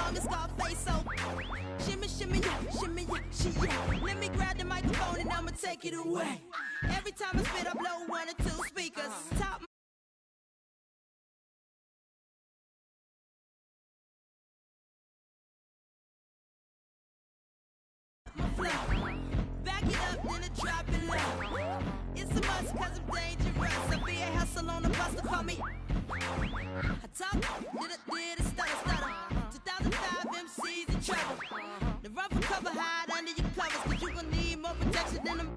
song is Scarface, so shimmy, shimmy, yeah, she, yeah. Let me grab the microphone and I'ma take it away. Every time I spit, I blow 1 or 2 speakers. Top my flow. Back it up, then I drop it low. It's a must cause I'm dangerous. I be a hustle on the bus to call me. I talk, did a stutter. 2005 MCs in trouble. The rough and cover hide under your covers, cause you gon' need more protection than them.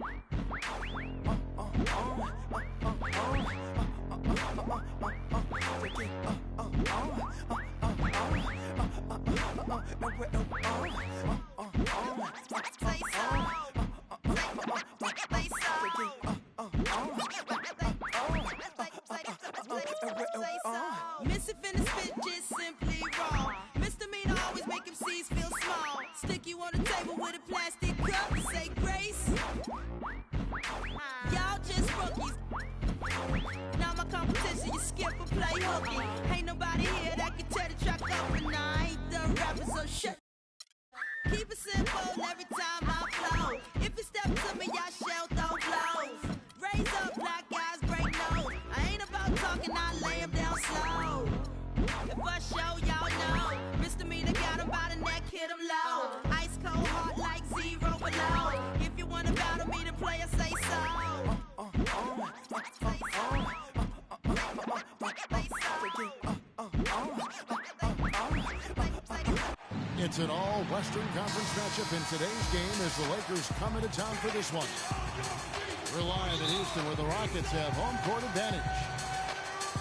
Missy finna spit just simply wrong. Misdemeanor always make MCs feel small. Stick you on the table with a plastic cup. Say grace. Y'all just rookies. Now my competition, you skip or play hooky. Ain't nobody here that can tear the track up, and I ain't done rapping, so shut. Keep it simple every time I flow. If you step to me, y'all shall throw blows. Raise up, black guys break nose. I ain't about talking, I lay him down slow. If I show, y'all know. Misdemeanor got him by the neck, hit him low. Ice cold, heart like 0 below. If you wanna battle me, the player say so. It's an all-Western Conference matchup in today's game as the Lakers come into town for this one. We're live in Houston where the Rockets have home court advantage.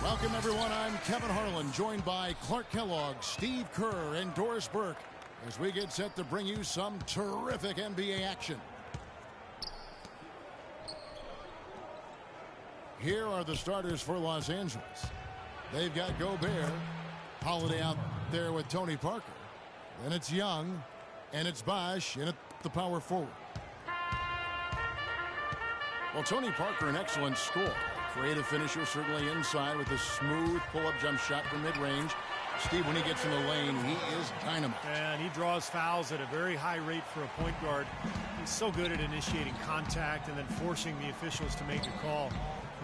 Welcome, everyone. I'm Kevin Harlan, joined by Clark Kellogg, Steve Kerr, and Doris Burke as we get set to bring you some terrific NBA action. Here are the starters for Los Angeles. They've got Gobert, Holiday out there with Tony Parker. Then it's Young, and it's Bosh in at the power forward. Well, Tony Parker, an excellent scorer. Creative finisher, certainly inside with a smooth pull-up jump shot from mid-range. Steve, when he gets in the lane, he is dynamite. And he draws fouls at a very high rate for a point guard. He's so good at initiating contact and then forcing the officials to make a call.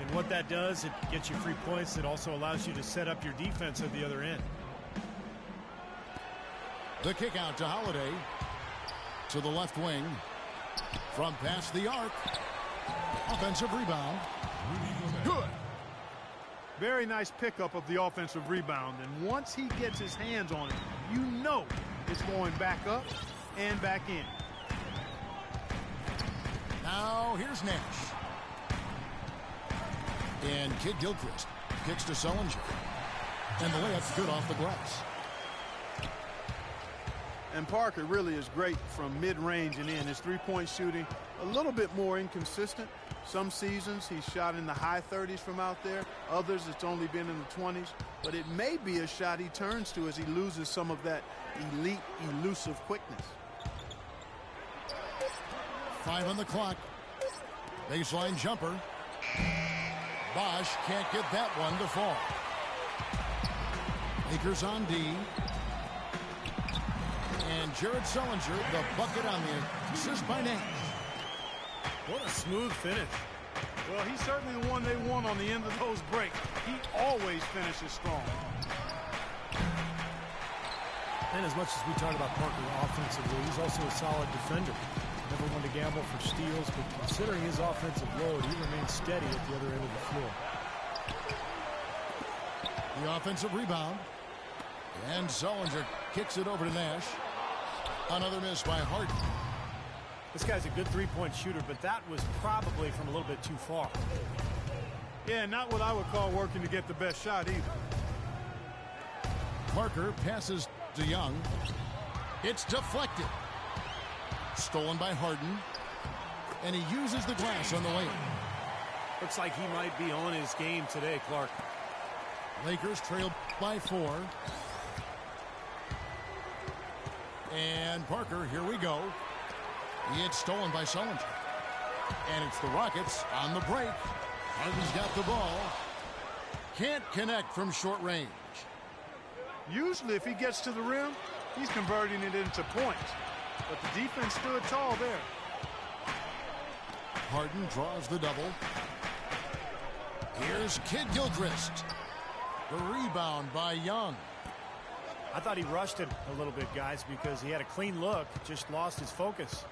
And what that does, it gets you free points. It also allows you to set up your defense at the other end. The kick out to Holiday. To the left wing. From past the arc. Offensive rebound. Good. Very nice pickup of the offensive rebound. And once he gets his hands on it, you know it's going back up and back in. Now here's Nash. And Kid Gilchrist kicks to Sullinger. And the layup's good off the glass. And Parker really is great from mid-range and in. His three-point shooting a little bit more inconsistent. Some seasons he's shot in the high 30s from out there. Others it's only been in the 20s. But it may be a shot he turns to as he loses some of that elite, elusive quickness. 5 on the clock. Baseline jumper. Bosh can't get that one to fall. Lakers on D. And Jared Sullinger, the bucket on the assist by Nash. What a smooth finish. Well, he's certainly the one they want on the end of those breaks. He always finishes strong. And as much as we talk about Parker offensively, he's also a solid defender. Never one to gamble for steals, but considering his offensive load, he remains steady at the other end of the floor. The offensive rebound. And Sullinger kicks it over to Nash. Another miss by Harden. This guy's a good three-point shooter, but that was probably from a little bit too far. Yeah, not what I would call working to get the best shot either. Parker passes to Young. It's deflected. Stolen by Harden. And he uses the glass on the layup. Looks like he might be on his game today, Clark. Lakers trail by 4. And Parker, here we go. It's stolen by Sullinger. And it's the Rockets on the break. Harden's got the ball. Can't connect from short range. Usually if he gets to the rim, he's converting it into points. But the defense stood tall there. Harden draws the double. Here's Kid Gilchrist. The rebound by Young. I thought he rushed it a little bit, guys, because he had a clean look, just lost his focus.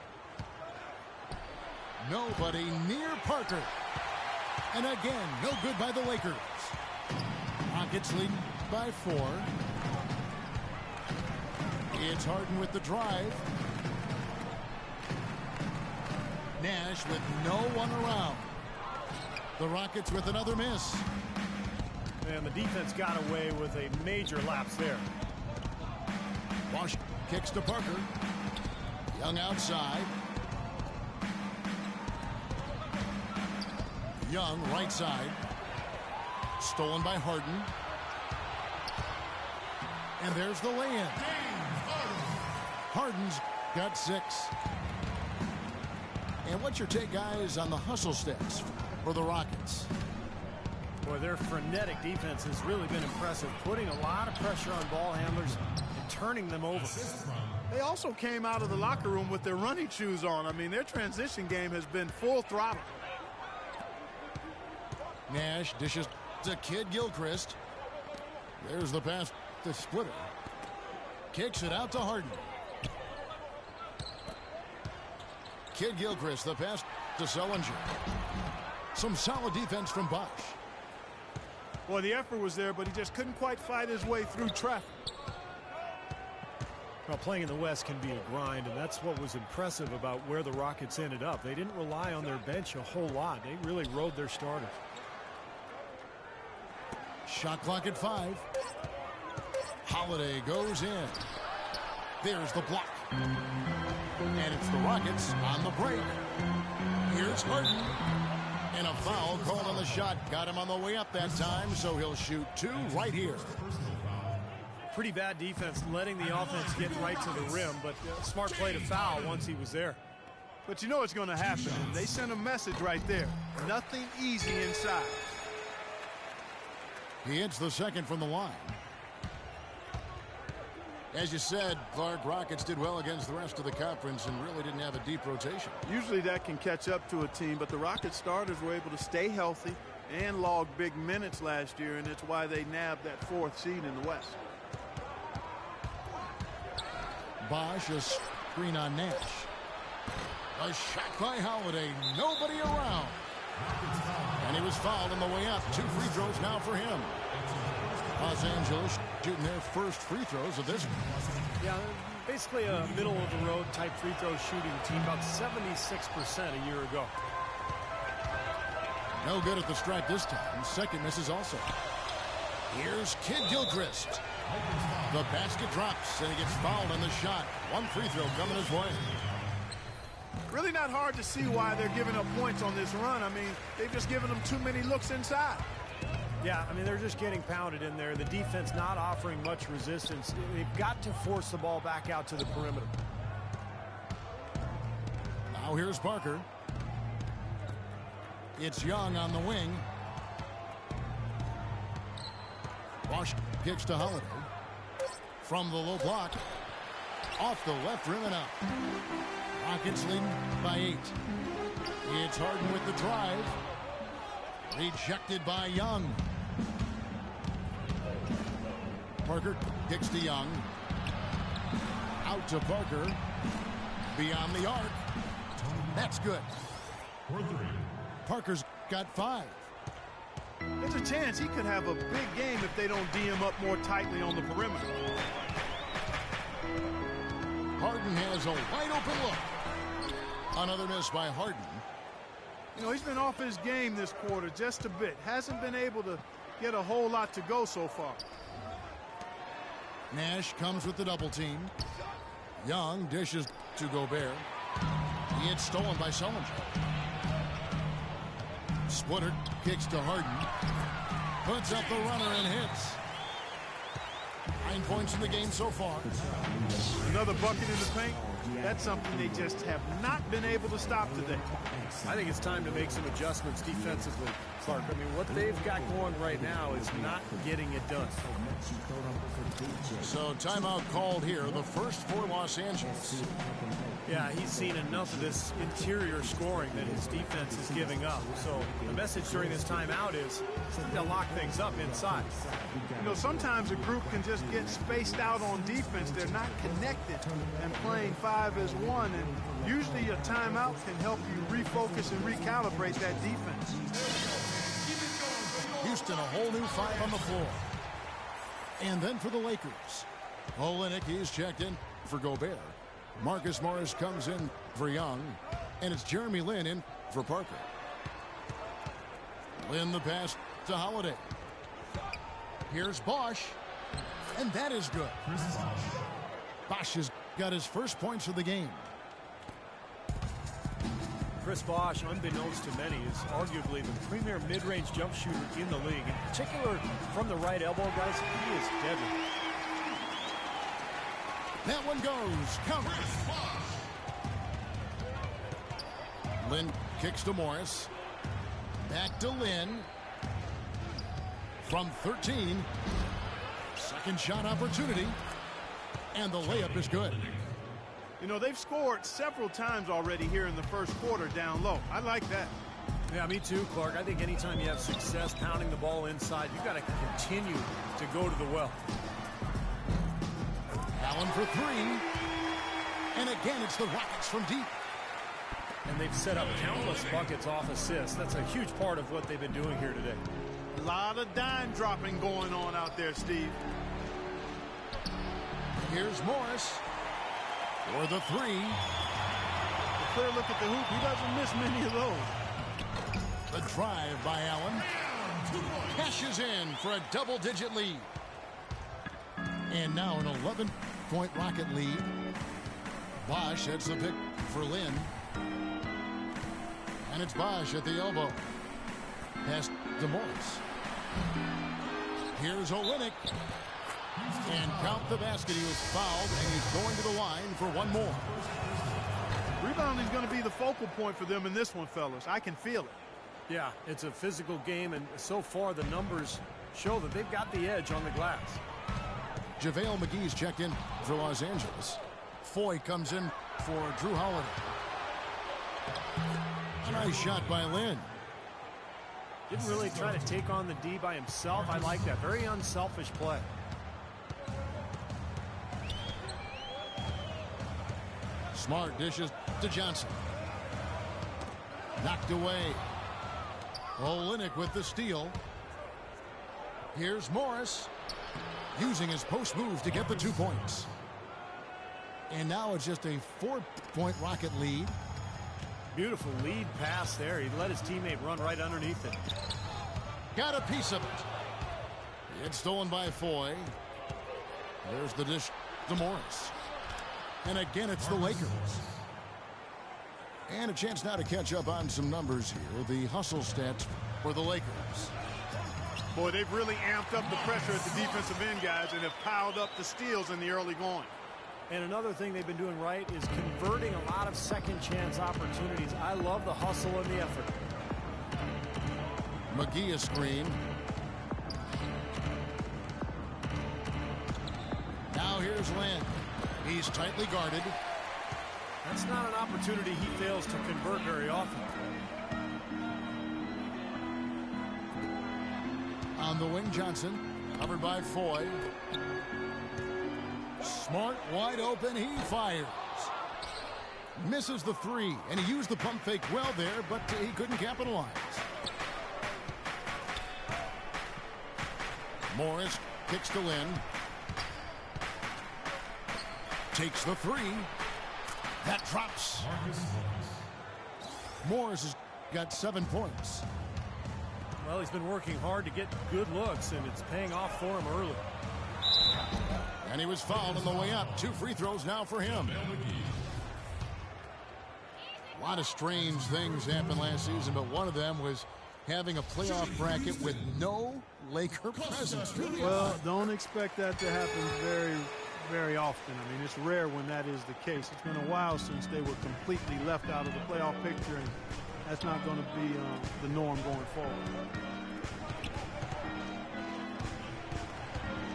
Nobody near Parker. And again, no good by the Lakers. Rockets lead by 4. It's Harden with the drive. Nash with no one around. The Rockets with another miss. And the defense got away with a major lapse there. Wash kicks to Parker. Young outside. Young right side. Stolen by Harden. And there's the lay-in. Harden's got 6. And what's your take, guys, on the hustle stats for the Rockets? Boy, their frenetic defense has really been impressive, putting a lot of pressure on ball handlers and turning them over. They also came out of the locker room with their running shoes on. I mean, their transition game has been full throttle. Nash dishes to Kid Gilchrist. There's the pass to Splitter. Kicks it out to Harden. Kid Gilchrist, the pass to Sullinger. Some solid defense from Bosch. Well, the effort was there, but he just couldn't quite fight his way through traffic. Well, playing in the West can be a grind, and that's what was impressive about where the Rockets ended up. They didn't rely on their bench a whole lot. They really rode their starters. Shot clock at 5. Holiday goes in. There's the block. And it's the Rockets on the break. Here's Harden. And a foul called on the shot. Got him on the way up that time, so he'll shoot 2 right here. Pretty bad defense letting the offense get right to the rim, but smart play to foul once he was there. But you know it's going to happen. They sent a message right there. Nothing easy inside. He hits the second from the line. As you said, Clark, Rockets did well against the rest of the conference and really didn't have a deep rotation. Usually that can catch up to a team, but the Rockets starters were able to stay healthy and log big minutes last year, and it's why they nabbed that 4th seed in the West. Bosch, a screen on Nash. A shot by Holiday. Nobody around. And he was fouled on the way up. 2 free throws now for him. Los Angeles shooting their first free throws of this one. Yeah, basically a middle-of-the-road type free throw shooting team, about 76% a year ago. No good at the stripe this time. Second misses also. Here's Kid Gilchrist. The basket drops, and he gets fouled on the shot. 1 free throw coming his way. Really not hard to see why they're giving up points on this run. I mean, they've just given them too many looks inside. Yeah, I mean, they're just getting pounded in there. The defense not offering much resistance. They've got to force the ball back out to the perimeter. Now here's Parker. It's Young on the wing. Bosch kicks to Holiday. From the low block. Off the left rim and out. Rockets leading by 8. It's Harden with the drive. Rejected by Young. Parker kicks to Young. Out to Parker. Beyond the arc. That's good. Parker's got 5. There's a chance he could have a big game if they don't D him up more tightly on the perimeter. Harden has a wide open look. Another miss by Harden. You know, he's been off his game this quarter just a bit. Hasn't been able to get a whole lot to go so far. Nash comes with the double team. Young dishes to Gobert. He gets stolen by Sullinger. Splitter kicks to Harden. Puts up the runner and hits. 9 points in the game so far. Another bucket in the paint. That's something they just have not been able to stop today. I think it's time to make some adjustments defensively, Clark. I mean, what they've got going right now is not getting it done. So timeout called here, the first for Los Angeles. Yeah, he's seen enough of this interior scoring that his defense is giving up. So the message during this timeout is to lock things up inside. You know, sometimes a group can just get spaced out on defense. They're not connected and playing 5 as 1. And usually a timeout can help you refocus and recalibrate that defense. Houston, a whole new 5 on the floor. And then for the Lakers, Olynyk, he's checked in for Gobert. Marcus Morris comes in for Young, and it's Jeremy Lin in for Parker. Lin the pass to Holiday. Here's Bosh, and that is good. Bosh has got his first points of the game. Chris Bosh, unbeknownst to many, is arguably the premier mid-range jump shooter in the league. In particular, from the right elbow, guys, he is deadly. That one goes. Count. Lin kicks to Morris. Back to Lin. From 13. Second shot opportunity. And the layup is good. You know, they've scored several times already here in the first quarter down low. I like that. Yeah, me too, Clark. I think anytime you have success pounding the ball inside, you've got to continue to go to the well. Allen for 3. And again, it's the Rockets from deep. And they've set up countless buckets off assists. That's a huge part of what they've been doing here today. A lot of dime dropping going on out there, Steve. Here's Morris for the 3. A clear look at the hoop. He doesn't miss many of those. The drive by Allen. Cashes in for a double-digit lead. And now an 11-point Rocket lead. Bosh heads the pick for Lin. And it's Bosh at the elbow. Pass to Morris. Here's Olynyk. And count the basket. He was fouled, and he's going to the line for one more. Rebounding is going to be the focal point for them in this one, fellas. I can feel it. Yeah, it's a physical game, and so far the numbers show that they've got the edge on the glass. JaVale McGee's checked in for Los Angeles. Foy comes in for Drew Holiday. A nice shot by Lin. Didn't really try to take on the D by himself. I like that. Very unselfish play. Smart dishes to Johnson. Knocked away. Olynyk with the steal. Here's Morris, using his post move to get the 2 points. And now it's just a 4-point Rocket lead. Beautiful lead pass there. He let his teammate run right underneath it. Got a piece of it. It's stolen by Foy. There's the dish to Morris. And again, it's the Lakers. And a chance now to catch up on some numbers here. The hustle stats for the Lakers. Boy, they've really amped up the pressure at the defensive end, guys, and have piled up the steals in the early going. And another thing they've been doing right is converting a lot of second chance opportunities. I love the hustle and the effort. McGee a screen. Now here's Lin. He's tightly guarded. That's not an opportunity he fails to convert very often. On the wing, Johnson, covered by Foy. Smart, wide open, he fires. Misses the 3, and he used the pump fake well there, but he couldn't capitalize. Morris kicks to Lin. Takes the 3. That drops. Morris has got 7 points. Well, he's been working hard to get good looks, and it's paying off for him early. And he was fouled on the way up. 2 free throws now for him. A lot of strange things happened last season, but one of them was having a playoff bracket with no Laker presence. Well, don't expect that to happen very often. I mean, it's rare when that is the case. It's been a while since they were completely left out of the playoff picture, and that's not going to be the norm going forward.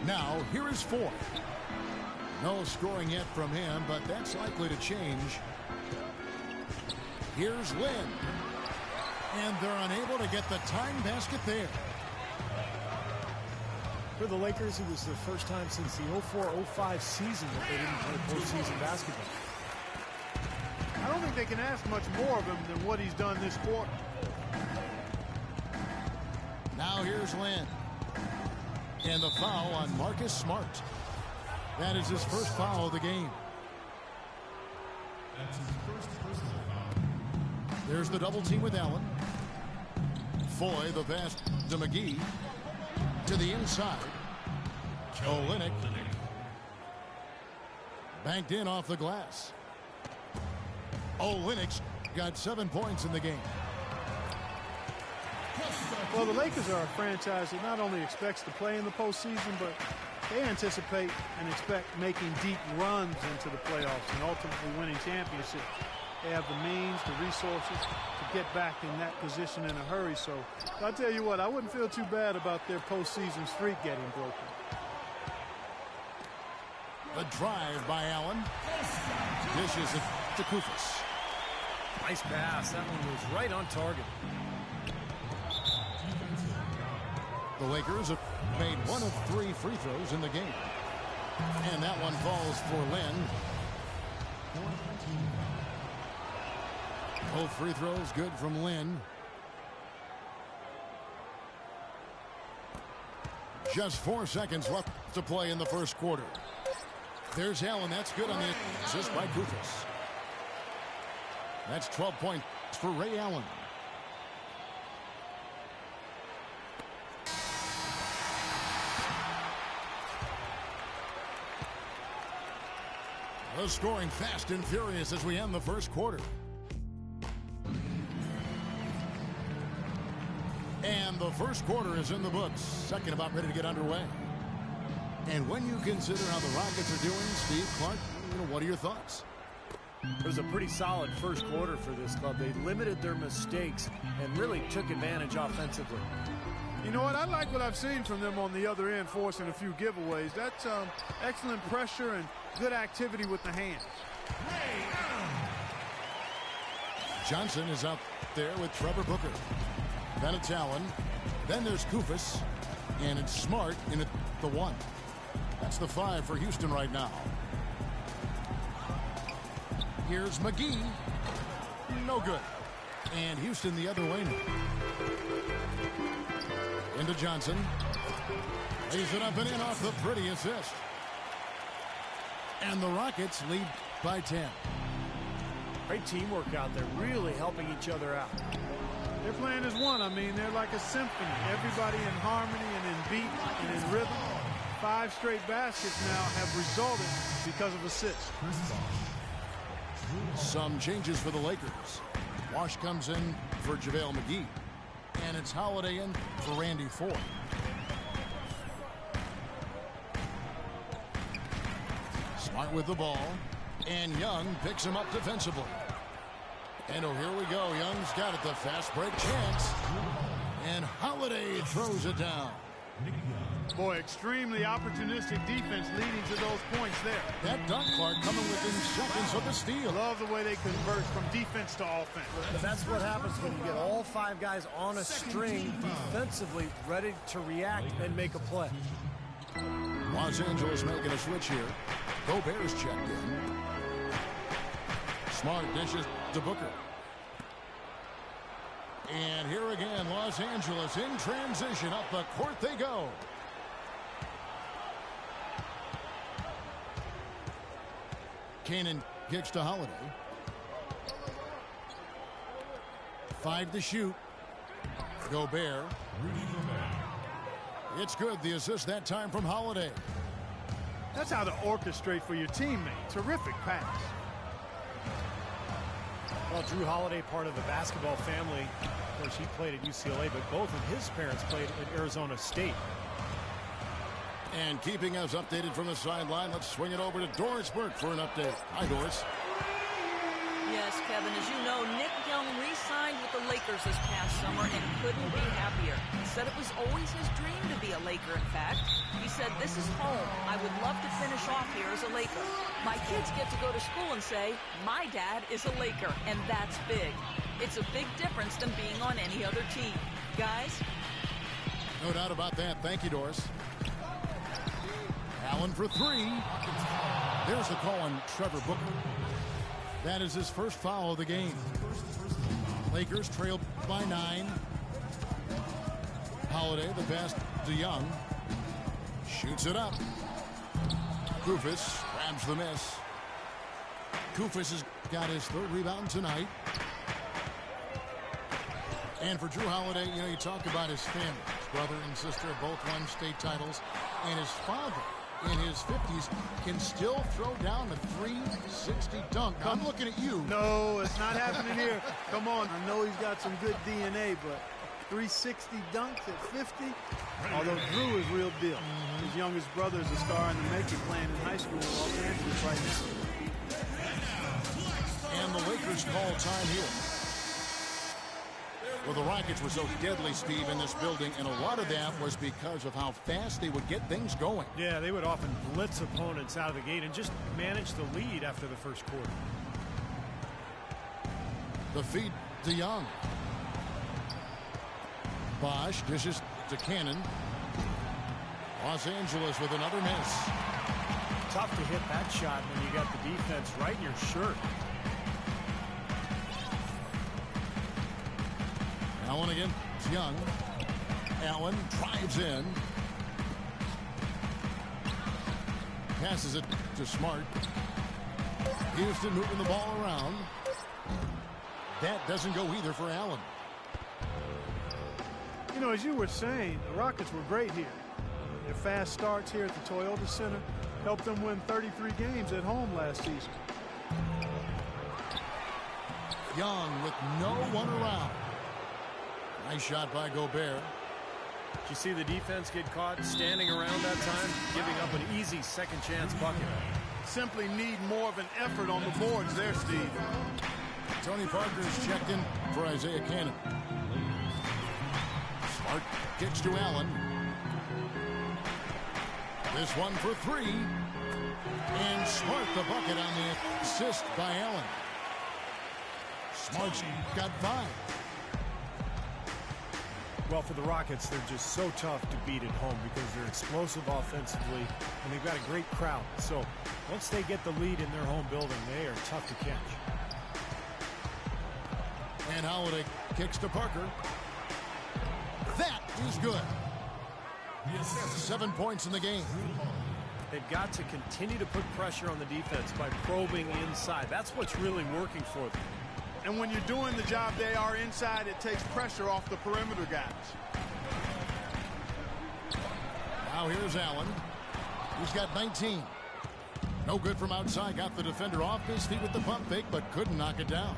Now, here is Foy. No scoring yet from him, but that's likely to change. Here's Lynn. And they're unable to get the tying basket there. For the Lakers, it was the first time since the 04-05 season that they didn't play postseason basketball. I don't think they can ask much more of him than what he's done this quarter. Now here's Lynn. And the foul on Marcus Smart. That is his first foul of the game. That's his first personal foul. There's the double team with Allen. Foy, the pass to McGee. To the inside. Olynyk. Banked in off the glass. Olynyk's got 7 points in the game. Well, the Lakers are a franchise that not only expects to play in the postseason, but they anticipate and expect making deep runs into the playoffs and ultimately winning championships. They have the means, the resources to get back in that position in a hurry. So I'll tell you what, I wouldn't feel too bad about their postseason streak getting broken. The drive by Allen. Dishes it to Koufos. Nice pass. That one was right on target. The Lakers have made 1 of 3 free throws in the game. And that one falls for Lynn. Both free throws good from Lynn. Just 4 seconds left to play in the first quarter. There's Allen. That's good on the assist by Koufos. That's 12 points for Ray Allen. The scoring fast and furious as we end the first quarter. And the first quarter is in the books. Second about ready to get underway. And when you consider how the Rockets are doing, Steve Clark, what are your thoughts? It was a pretty solid first quarter for this club. They limited their mistakes and really took advantage offensively. You know what? I like what I've seen from them on the other end, forcing a few giveaways. That's excellent pressure and good activity with the hands. Johnson is out there with Trevor Booker. Then it's Allen. Then there's Koufos. And it's Smart in at the 1. That's the 5 for Houston right now. Here's McGee. No good. And Houston the other way now. Into Johnson. Lays it up and in off the pretty assist. And the Rockets lead by 10. Great teamwork out there, really helping each other out. They're playing as one. I mean, they're like a symphony. Everybody in harmony and in beat and in rhythm. 5 straight baskets now have resulted because of assists. Some changes for the Lakers. Wash comes in for JaVale McGee. And it's Holiday in for Randy Foy. Smart with the ball. And Young picks him up defensively. And oh, here we go. Young's got it. The fast break chance. And Holiday throws it down. Boy, extremely opportunistic defense leading to those points there. That dunk, Clark, coming within seconds of the steal. Love the way they convert from defense to offense. But that's what happens when you get all 5 guys on a string defensively ready to react and make a play. Los Angeles making a switch here. Gobert's checked in. Smart dishes to Booker. And here again, Los Angeles in transition. Up the court they go. Cannon kicks to Holiday. 5 to shoot. Gobert. It's good. The assist that time from Holiday. That's how to orchestrate for your teammate. Terrific pass. Well, Drew Holiday, part of the basketball family. Of course, he played at UCLA, but both of his parents played at Arizona State. And keeping us updated from the sideline, let's swing it over to Doris Burke for an update. Hi, Doris. Yes, Kevin, as you know, Nick Young re-signed with the Lakers this past summer and couldn't be happier. He said it was always his dream to be a Laker, in fact. He said, "This is home. I would love to finish off here as a Laker. My kids get to go to school and say, 'My dad is a Laker,' and that's big. It's a big difference than being on any other team. Guys?" No doubt about that. Thank you, Doris. Allen for three. There's the call on Trevor Booker. That is his first foul of the game. Lakers trailed by 9. Holiday, the pass to Young. Shoots it up. Koufos grabs the miss. Koufos has got his third rebound tonight. And for Jrue Holiday, you know, you talk about his family. His brother and sister both won state titles. And his father, in his 50s, can still throw down a 360 dunk. I'm looking at you. No, it's not happening here. Come on. I know he's got some good DNA, but 360 dunks at 50? Although Jrue is real deal. His youngest brother is a star in the making, playing in high school in Los Angeles right now. And the Lakers call time here. Well, the Rockets were so deadly, Steve, in this building, and a lot of that was because of how fast they would get things going. Yeah, they would often blitz opponents out of the gate and just manage the lead after the first quarter. The feed to Young. Bosch dishes to Cannon. Los Angeles with another miss. Tough to hit that shot when you got the defense right in your shirt. Allen against Young. Allen drives in. Passes it to Smart. Houston moving the ball around. That doesn't go either for Allen. You know, as you were saying, the Rockets were great here. Their fast starts here at the Toyota Center helped them win 33 games at home last season. Young with no one around. Nice shot by Gobert. Did you see the defense get caught standing around that time, giving up an easy second chance bucket? Simply need more of an effort on the boards there, Steve. Tony Parker's checked in for Isaiah Cannon. Smart kicks to Allen. This one for three. And Smart the bucket on the assist by Allen. Smart's got 5. Well, for the Rockets, they're just so tough to beat at home because they're explosive offensively, and they've got a great crowd. So once they get the lead in their home building, they are tough to catch. And Holiday kicks to Parker. That is good. 7 points in the game. They've got to continue to put pressure on the defense by probing inside. That's what's really working for them. And when you're doing the job they are inside, it takes pressure off the perimeter guys. Now here's Allen. He's got 19. No good from outside. Got the defender off his feet with the pump fake, but couldn't knock it down.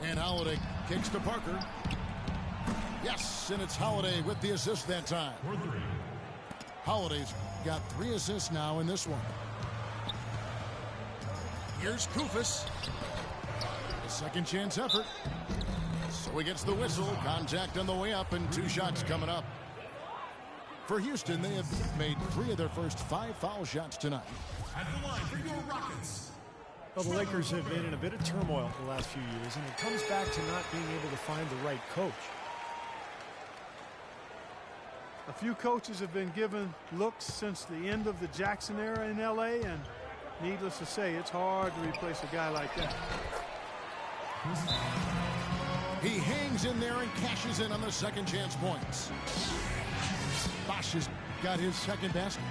And Holiday kicks to Parker. Yes, and it's Holiday with the assist that time. Holiday's got 3 assists now in this one. Here's Koufos. A second chance effort. So he gets the whistle. Contact on the way up and 2 shots coming up. For Houston, they have made 3 of their first 5 foul shots tonight. At the line for your Rockets. Well, the Lakers have been in a bit of turmoil the last few years, and it comes back to not being able to find the right coach. A few coaches have been given looks since the end of the Jackson era in L.A., and needless to say, it's hard to replace a guy like that. He hangs in there and cashes in on the second chance points. Bosch has got his second basket.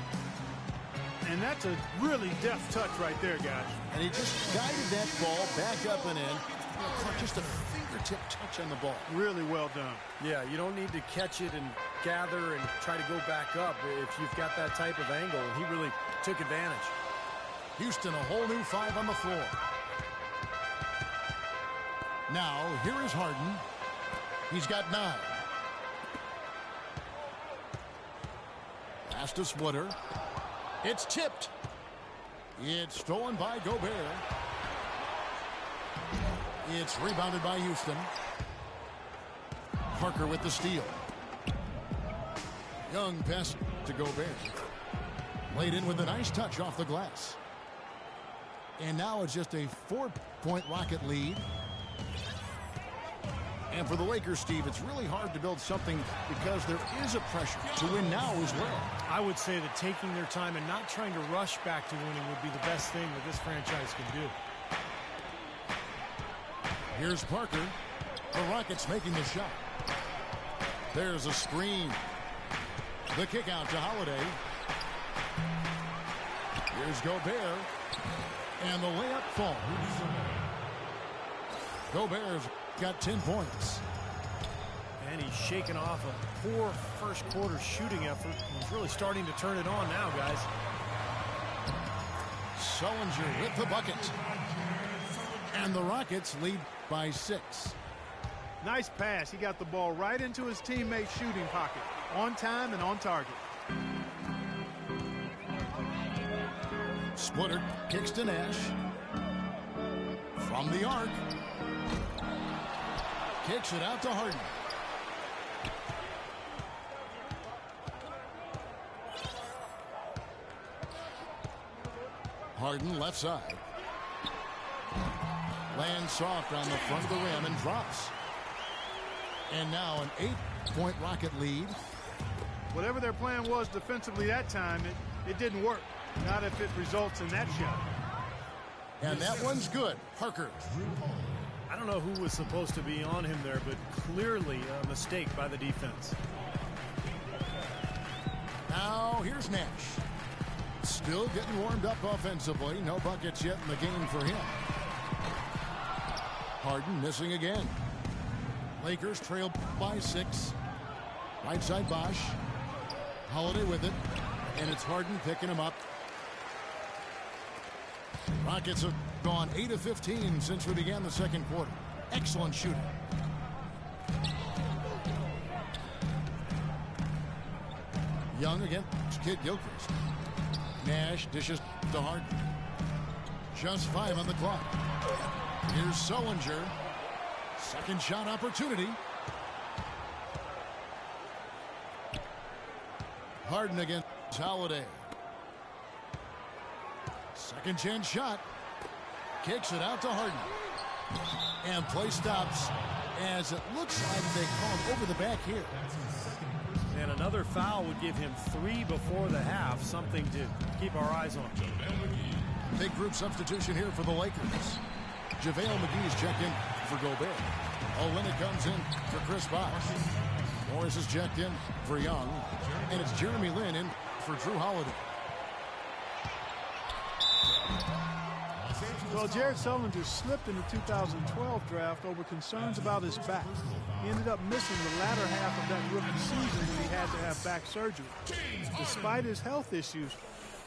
And that's a really deft touch right there, guys. And he just guided that ball back up and in. You know, caught just a fingertip touch on the ball. Really well done. Yeah, you don't need to catch it and gather and try to go back up if you've got that type of angle. He really took advantage. Houston, a whole new 5 on the floor. Now, here is Harden. He's got 9. Fastest Woodard. It's tipped. It's stolen by Gobert. It's rebounded by Houston. Parker with the steal. Young pass to Gobert. Laid in with a nice touch off the glass. And now it's just a 4-point Rocket lead. And for the Lakers, Steve, it's really hard to build something because there is a pressure to win now as well. I would say that taking their time and not trying to rush back to winning would be the best thing that this franchise can do. Here's Parker. The Rockets making the shot. There's a screen. The kick out to Holiday. Here's Gobert. And the layup falls. Gobert's got 10 points. And he's shaking off a poor first quarter shooting effort. He's really starting to turn it on now, guys. Sullinger with the bucket. And the Rockets lead by 6. Nice pass. He got the ball right into his teammate's shooting pocket. On time and on target. Splitter kicks to Nash. From the arc. Kicks it out to Harden. Harden left side. Lands soft on the front of the rim and drops. And now an 8-point Rocket lead. Whatever their plan was defensively that time, it didn't work. Not if it results in that shot. And that one's good. Parker. I don't know who was supposed to be on him there, but clearly a mistake by the defense. Now here's Nash. Still getting warmed up offensively. No buckets yet in the game for him. Harden missing again. Lakers trail by 6. Right side Bosch. Holiday with it. And it's Harden picking him up. Rockets have gone 8 of 15 since we began the second quarter. Excellent shooting. Young against Kid Gilchrist. Nash dishes to Harden. Just 5 on the clock. Here's Sullinger. Second shot opportunity. Harden against Holiday. Second chance shot. Kicks it out to Harden. And play stops as it looks like they call him over the back here. And another foul would give him 3 before the half, something to keep our eyes on. Big group substitution here for the Lakers. JaVale McGee's checked in for Gobert. Olynyk comes in for Chris Bosh. Morris is checked in for Young. And it's Jeremy Lin in for Drew Holiday. Well, Jared Sullinger slipped in the 2012 draft over concerns about his back. He ended up missing the latter half of that rookie season when he had to have back surgery. Despite his health issues,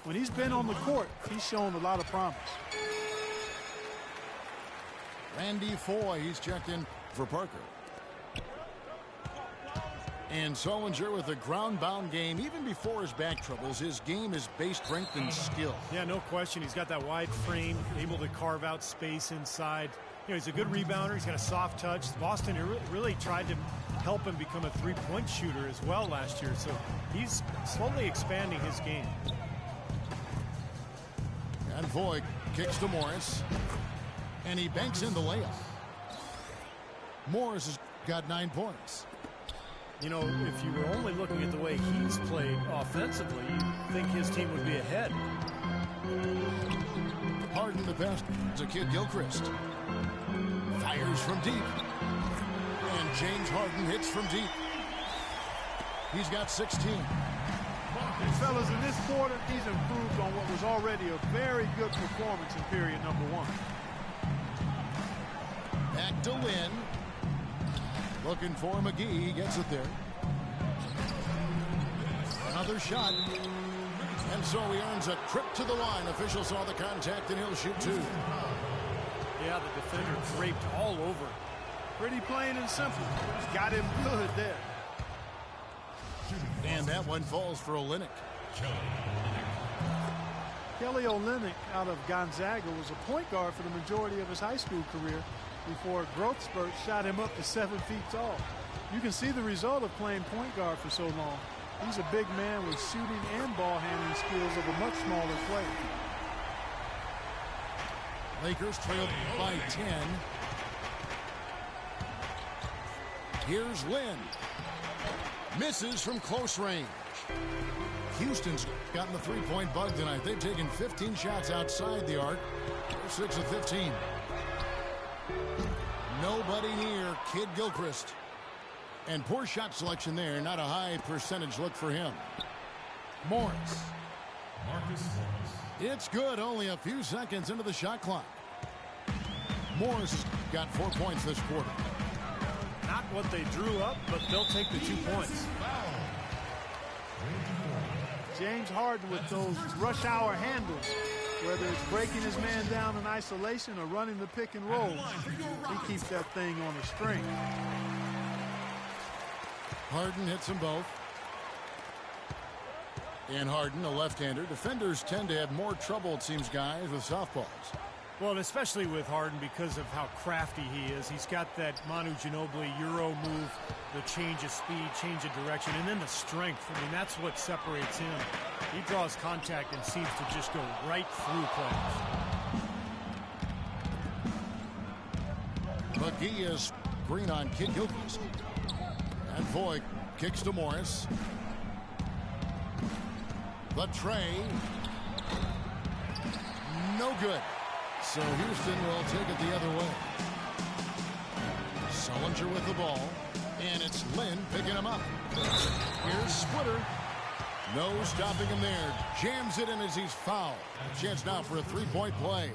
when he's been on the court, he's shown a lot of promise. Randy Foye, he's checked in for Parker. And Sullinger with a ground-bound game. Even before his back troubles, his game is base strength and skill. Yeah, no question. He's got that wide frame, able to carve out space inside. You know, he's a good rebounder. He's got a soft touch. Boston really tried to help him become a three-point shooter as well last year. So he's slowly expanding his game. And Foye kicks to Morris. And he banks in the layup. Morris has got 9 points. You know, if you were only looking at the way he's played offensively, you'd think his team would be ahead. Harden the pass to Kid Gilchrist. Fires from deep. And James Harden hits from deep. He's got 16. And fellas, in this quarter, he's improved on what was already a very good performance in period number 1. Back to Lin. Looking for McGee. He gets it there. Another shot. And so he earns a trip to the line. Official saw the contact and he'll shoot 2. Yeah, the defender draped all over. Pretty plain and simple. Got him good there. And that one falls for Olynyk. Kelly Olynyk out of Gonzaga was a point guard for the majority of his high school career. before a growth spurt shot him up to 7 feet tall. You can see the result of playing point guard for so long. He's a big man with shooting and ball handling skills of a much smaller player. Lakers trail by 10. Here's Lynn. Misses from close range. Houston's gotten the three-point bug tonight. They've taken 15 shots outside the arc. They're 6 of 15. Nobody near Kid Gilchrist. And poor shot selection there. Not a high percentage look for him. Morris. Marcus Morris. It's good. Only a few seconds into the shot clock. Morris has got 4 points this quarter. Not what they drew up, but they'll take the 2 points. James Harden with those rush hour handles, whether it's breaking his man down in isolation or running the pick and roll, he keeps that thing on a string. Harden hits them both. And Harden, a left-hander. Defenders tend to have more trouble, it seems, guys, with softballs. Well, and especially with Harden because of how crafty he is. He's got that Manu Ginobili Euro move, the change of speed, change of direction, and then the strength. I mean, that's what separates him. He draws contact and seems to just go right through players. McGee is green on Kid Gilchrist. And Voigt kicks to Morris. The tray. No good. So Houston will take it the other way. Sullinger with the ball. And it's Lynn picking him up. Here's Splitter. No stopping him there. Jams it in as he's fouled. A chance now for a three-point play.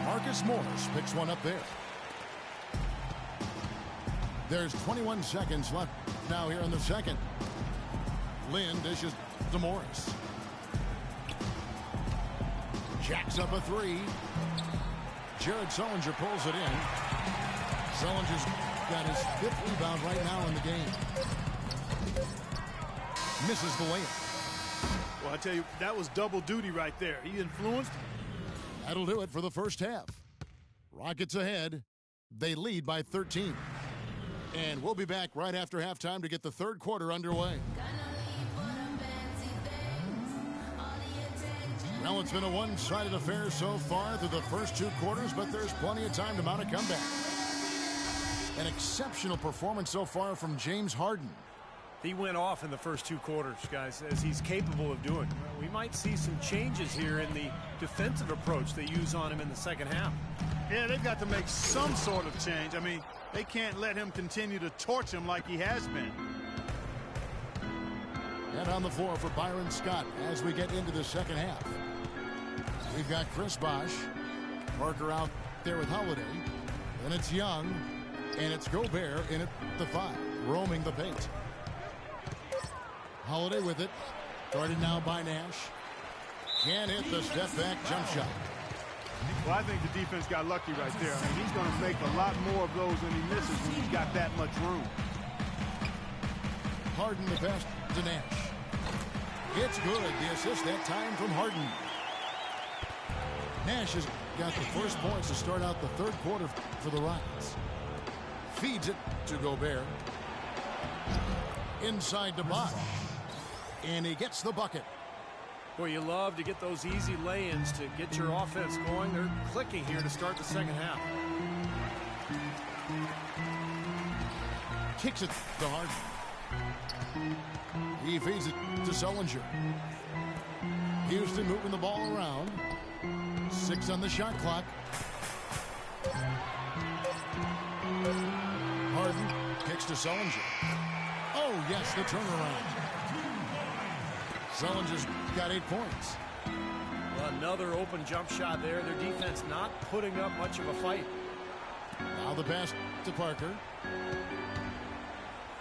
Marcus Morris picks one up there. There's 21 seconds left now here in the second. Lynn dishes to Morris. Jacks up a three. Jared Sullinger pulls it in. Sullinger's got his 5th rebound right now in the game. Misses the layup. Well, I tell you, that was double duty right there. He influenced. That'll do it for the first half. Rockets ahead. They lead by 13. And we'll be back right after halftime to get the third quarter underway. Well, it's been a one-sided affair so far through the first 2 quarters, but there's plenty of time to mount a comeback. An exceptional performance so far from James Harden. He went off in the first 2 quarters, guys, as he's capable of doing. We might see some changes here in the defensive approach they use on him in the second half. Yeah, they've got to make some sort of change. I mean, they can't let him continue to torch him like he has been. And on the floor for Byron Scott as we get into the second half. We've got Chris Bosh, Parker out there with Holiday. Then it's Young, and it's Gobert in at the 5, roaming the paint. Holiday with it, guarded now by Nash. Can't hit the step-back jump shot. Well, I think the defense got lucky right there. I mean, he's going to make a lot more of those than he misses when he's got that much room. Harden the pass to Nash. It's good. The assist that time from Harden. Nash has got the first points to start out the third quarter for the Rockets. Feeds it to Gobert. Inside to Bosh. And he gets the bucket. Boy, you love to get those easy lay-ins to get your offense going. They're clicking here to start the second half. Kicks it to Harden. He feeds it to Sullinger. Houston moving the ball around. 6 on the shot clock. Harden kicks to Sullinger. Oh, yes, the turnaround. Sullinger's got 8 points. Well, another open jump shot there. Their defense not putting up much of a fight. Now the pass to Parker.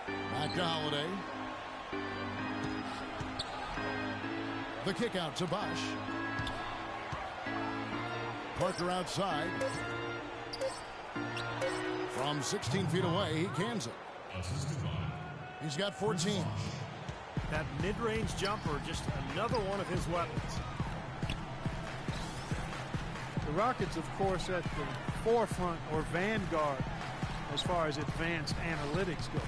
Back to Holiday. The kick out to Bosh. Parker outside. From 16 feet away, he cans it. He's got 14. That mid-range jumper, just another one of his weapons. The Rockets, of course, at the forefront or vanguard as far as advanced analytics go.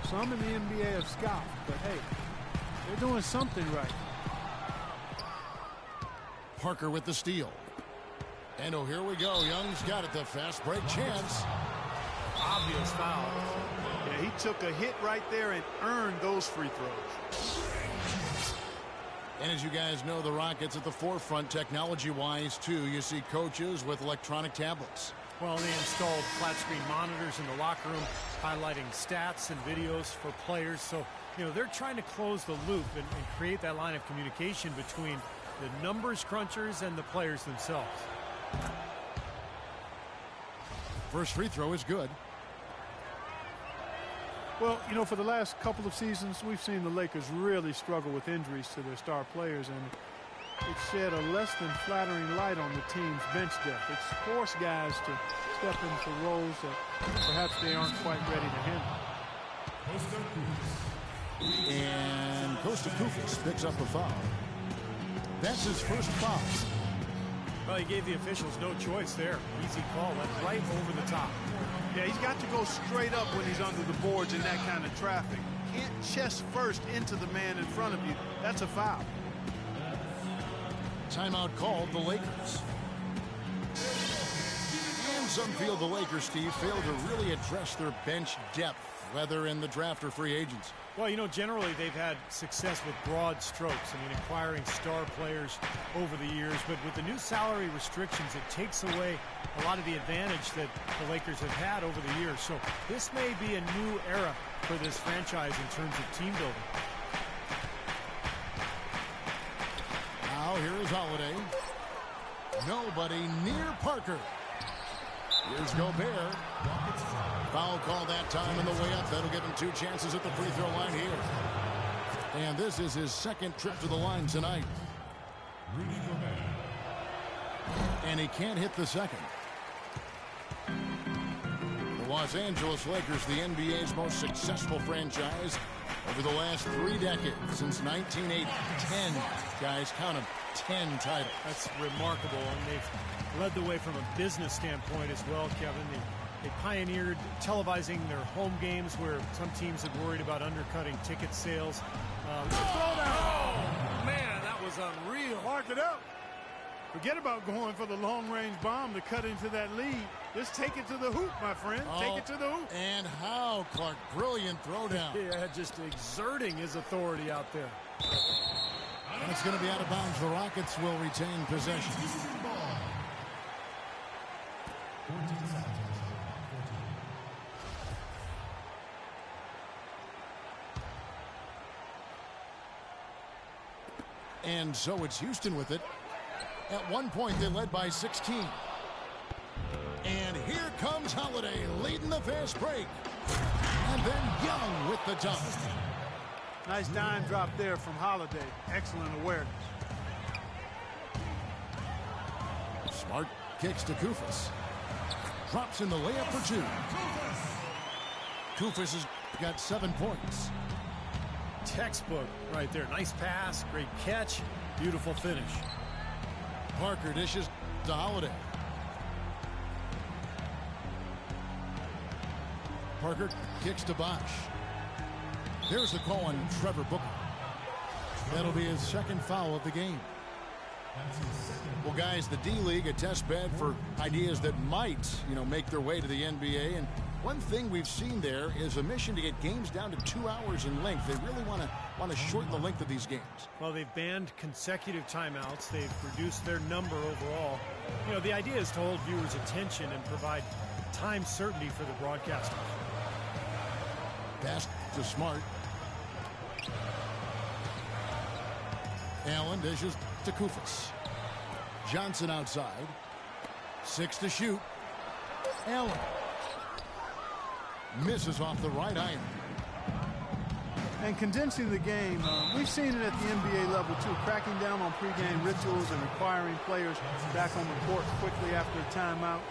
Some in the NBA have scoffed, but hey, they're doing something right. Parker with the steal. And oh, here we go. Young's got it. The fast break chance. Obvious foul. Yeah, he took a hit right there and earned those free throws. And as you guys know, the Rockets at the forefront technology-wise, too. You see coaches with electronic tablets. Well, they installed flat-screen monitors in the locker room, highlighting stats and videos for players. So, you know, they're trying to close the loop and create that line of communication between the numbers crunchers and the players themselves. First free throw is good. Well, you know, for the last couple of seasons, we've seen the Lakers really struggle with injuries to their star players, and it shed a less than flattering light on the team's bench depth. It's forced guys to step into roles that perhaps they aren't quite ready to handle. And Kosta Koufos picks up a foul. That's his first foul. Well, he gave the officials no choice there. Easy call, went right over the top. Yeah, he's got to go straight up when he's under the boards in that kind of traffic. Can't chest first into the man in front of you. That's a foul. Timeout called the Lakers. And some feel the Lakers, Steve, failed to really address their bench depth, whether in the draft or free agents. Well, you know, generally they've had success with broad strokes. I mean, acquiring star players over the years. But with the new salary restrictions, it takes away a lot of the advantage that the Lakers have had over the years. So this may be a new era for this franchise in terms of team building. Now here is Holiday. Nobody near Parker. Here's Gobert. Foul call that time in the way up. That'll give him 2 chances at the free throw line here. And this is his second trip to the line tonight. And he can't hit the second. The Los Angeles Lakers, the NBA's most successful franchise over the last 3 decades, since 1980. 10, guys, count them, 10 titles. That's remarkable, and they've led the way from a business standpoint as well, Kevin. They pioneered televising their home games where some teams had worried about undercutting ticket sales. Man, that was unreal. Mark it up. Forget about going for the long-range bomb to cut into that lead. Just take it to the hoop, my friend. Take it to the hoop. And how, Clark? Brilliant throwdown. Yeah, just exerting his authority out there. And it's going to be out of bounds. The Rockets will retain possession. And so it's Houston with it. At one point, they led by 16. And here comes Holiday leading the fast break. And then Young with the dunk. Nice dime drop there from Holiday. Excellent awareness. Smart kicks to Koufos. Drops in the layup for 2. Koufos has got 7 points. Textbook right there. Nice pass, great catch, beautiful finish. Parker dishes to Holiday. Parker kicks to Bosh. There's the call on Trevor Booker. That'll be his second foul of the game. Well, guys, the D-League, a test bed for ideas that might, make their way to the NBA. And one thing we've seen there is a mission to get games down to 2 hours in length. They really want to shorten the length of these games. Well, they've banned consecutive timeouts. They've reduced their number overall. The idea is to hold viewers' attention and provide time certainty for the broadcasters. Pass to Smart. Allen dishes to Koufos. Johnson outside. 6 to shoot. Allen misses off the right iron. And condensing the game, we've seen it at the NBA level too, cracking down on pregame rituals and requiring players back on the court quickly after a timeout.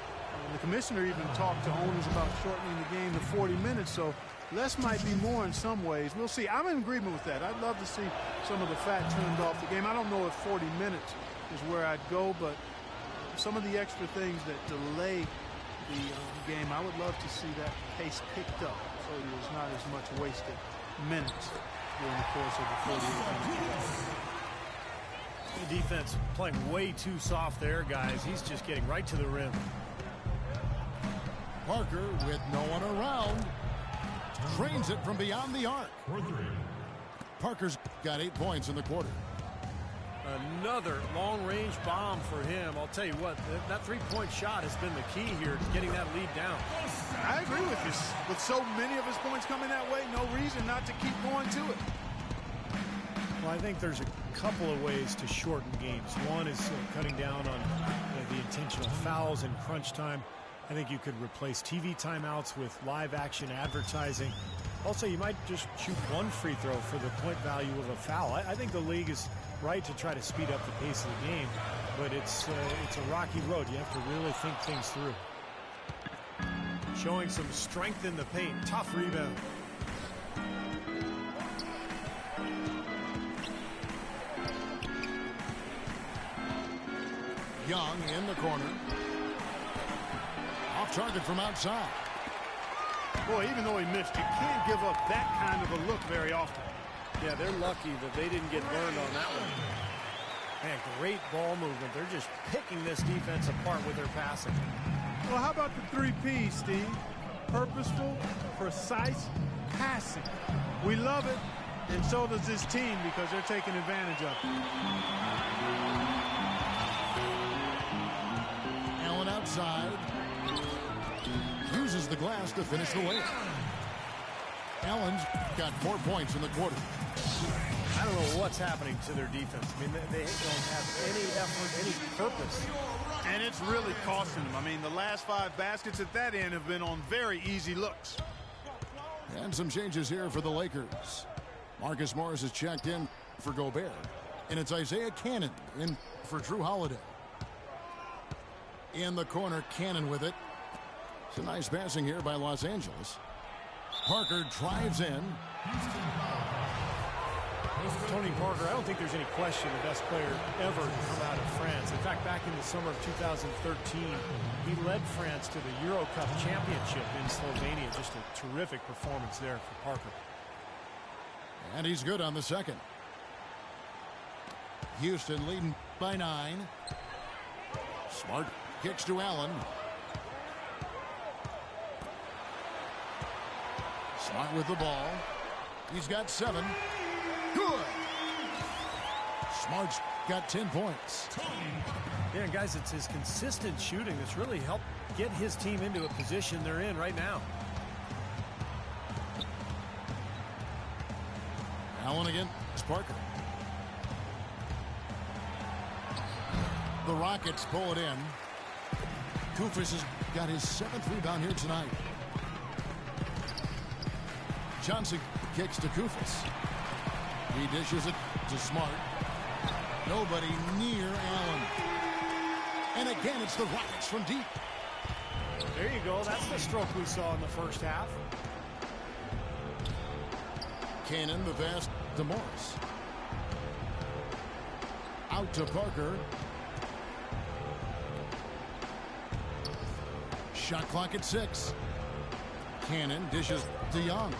The commissioner even talked to owners about shortening the game to 40 minutes, so less might be more in some ways. We'll see. I'm in agreement with that. I'd love to see some of the fat trimmed off the game. I don't know if 40 minutes is where I'd go, but some of the extra things that delay the game, I would love to see that pace picked up so there's not as much wasted minutes during the course of the 48 minutes. The defense playing way too soft there, guys. He's just getting right to the rim. Parker, with no one around, drains it from beyond the arc. Parker's got 8 points in the quarter. Another long-range bomb for him. I'll tell you what, that three-point shot has been the key here to getting that lead down. I agree with you. With so many of his points coming that way, no reason not to keep going to it. Well, I think there's a couple of ways to shorten games. One is cutting down on the intentional fouls in crunch time. I think you could replace TV timeouts with live action advertising. Also, you might just shoot one free throw for the point value of a foul. I think the league is right to try to speed up the pace of the game, but it's a rocky road. You have to really think things through. Showing some strength in the paint. Tough rebound. Young in the corner. Off target from outside. Boy, even though he missed, you can't give up that kind of a look very often. Yeah, they're lucky that they didn't get burned on that one. Man, great ball movement. They're just picking this defense apart with their passing. Well, how about the 3 Ps, Steve? Purposeful, precise, passing. We love it, and so does this team because they're taking advantage of it. Allen outside. Uses the glass to finish the layup. Allen's got 4 points in the quarter. I don't know what's happening to their defense. I mean, they don't have any effort, any purpose. And it's really costing them. I mean, the last 5 baskets at that end have been on very easy looks. And some changes here for the Lakers. Marcus Morris is checked in for Gobert. And it's Isaiah Cannon in for Drew Holiday. In the corner, Cannon with it. It's a nice passing here by Los Angeles. Parker drives in. Tony Parker, I don't think there's any question the best player ever to come out of France. In fact, back in the summer of 2013, he led France to the Euro Cup championship in Slovenia. Just a terrific performance there for Parker. And he's good on the second. Houston leading by 9. Smart kicks to Allen. Smart with the ball. He's got 7. Good. Smart's got 10 points. Yeah, guys, it's his consistent shooting that's really helped get his team into a position they're in right now. Allen against Parker. The Rockets pull it in. Koufos has got his 7th rebound here tonight. Johnson kicks to Koufos. He dishes it to Smart. Nobody near Allen. And again, it's the Rockets from deep. There you go. That's the stroke we saw in the first half. Cannon, the pass to Morris. Out to Parker. Shot clock at 6. Cannon dishes to Young.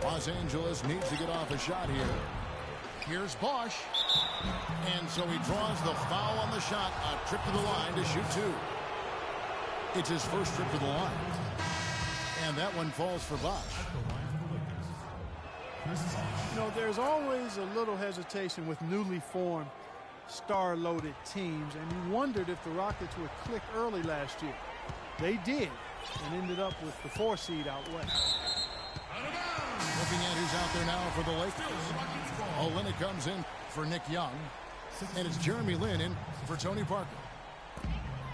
Los Angeles needs to get off a shot here. Here's Bosch. And so he draws the foul on the shot. A trip to the line to shoot 2. It's his first trip to the line. And that one falls for Bosch. You know, there's always a little hesitation with newly formed star-loaded teams, and you wondered if the Rockets would click early last year. They did, and ended up with the 4 seed out west. Looking at who's out there now for the Lakers. Olynyk comes in for Nick Young. And it's Jeremy Lin in for Tony Parker.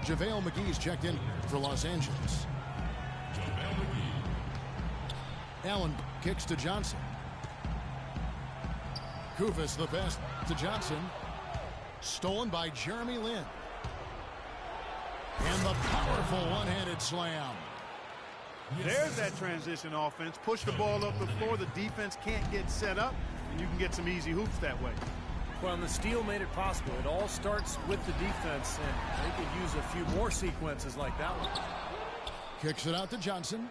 JaVale McGee's checked in for Los Angeles. Allen kicks to Johnson. Koufos the pass to Johnson. Stolen by Jeremy Lin. And the powerful one-handed slam. There's that transition offense. Push the ball up the floor. The defense can't get set up, and you can get some easy hoops that way. Well, and the steal made it possible. It all starts with the defense, and they could use a few more sequences like that one. Kicks it out to Johnson.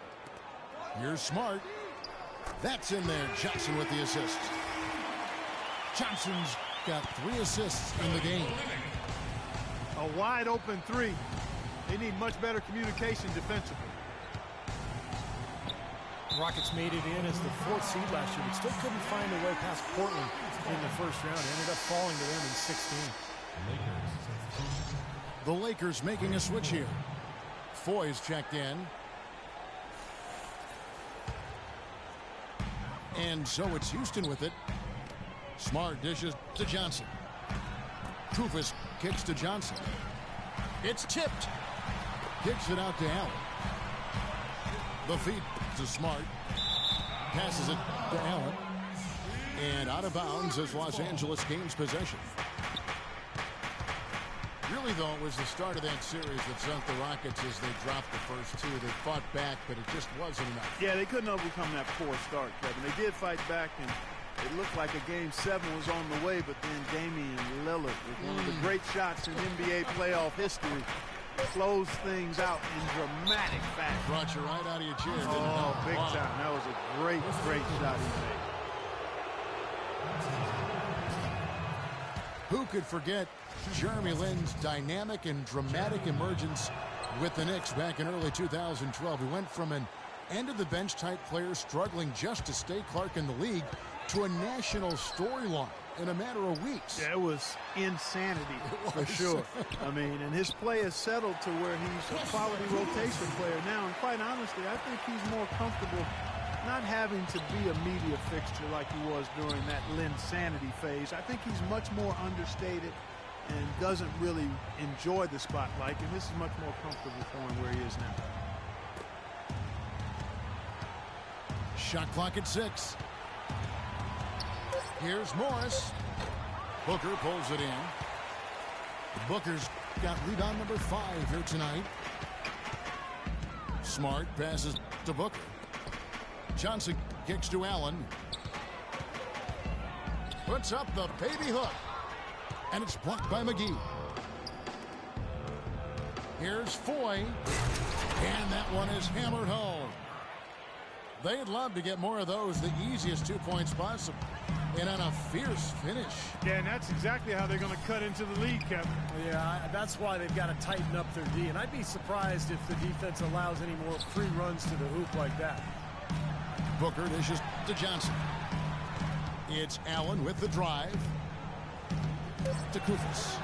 Here's Smart. That's in there. Johnson with the assist. Johnson's got 3 assists in the game. A wide open three. They need much better communication defensively. Rockets made it in as the 4th seed last year, but still couldn't find a way past Portland in the first round. It ended up falling to them in 16. The Lakers making a switch here. Foy's checked in. And so it's Houston with it. Smart dishes to Johnson. Koufos kicks to Johnson. It's tipped. Kicks it out to Allen. The feed to Smart. Passes it to Allen. And out of bounds as Los Angeles gains possession. Really, though, it was the start of that series that sunk the Rockets as they dropped the first 2. They fought back, but it just wasn't enough. Yeah, they couldn't overcome that poor start, Kevin. They did fight back, and it looked like a Game 7 was on the way, but then Damian Lillard, with one of the great shots in NBA playoff history, closed things out in dramatic fashion. Brought you right out of your chair, didn't it? Oh, big time. That was a great shot he made. Who could forget Jeremy Lin's dynamic and dramatic emergence with the Knicks back in early 2012? He went from an end-of-the-bench type player struggling just to stay Clark in the league to a national storyline in a matter of weeks. Yeah, it was insanity for sure. I mean, and his play has settled to where he's a quality rotation player now. And quite honestly, I think he's more comfortable not having to be a media fixture like he was during that Linsanity phase. I think he's much more understated and doesn't really enjoy the spotlight, and this is much more comfortable for him where he is now. Shot clock at 6. Here's Morris. Booker pulls it in. Booker's got rebound number 5 here tonight. Smart passes to Booker. Johnson kicks to Allen. Puts up the baby hook. And it's blocked by McGee. Here's Foy. And that one is hammered home. They'd love to get more of those, the easiest 2 points possible. And on a fierce finish. Yeah, and that's exactly how they're going to cut into the lead, Kevin. Yeah, that's why they've got to tighten up their D. And I'd be surprised if the defense allows any more free runs to the hoop like that. Booker dishes to Johnson. It's Allen with the drive. To Koufos.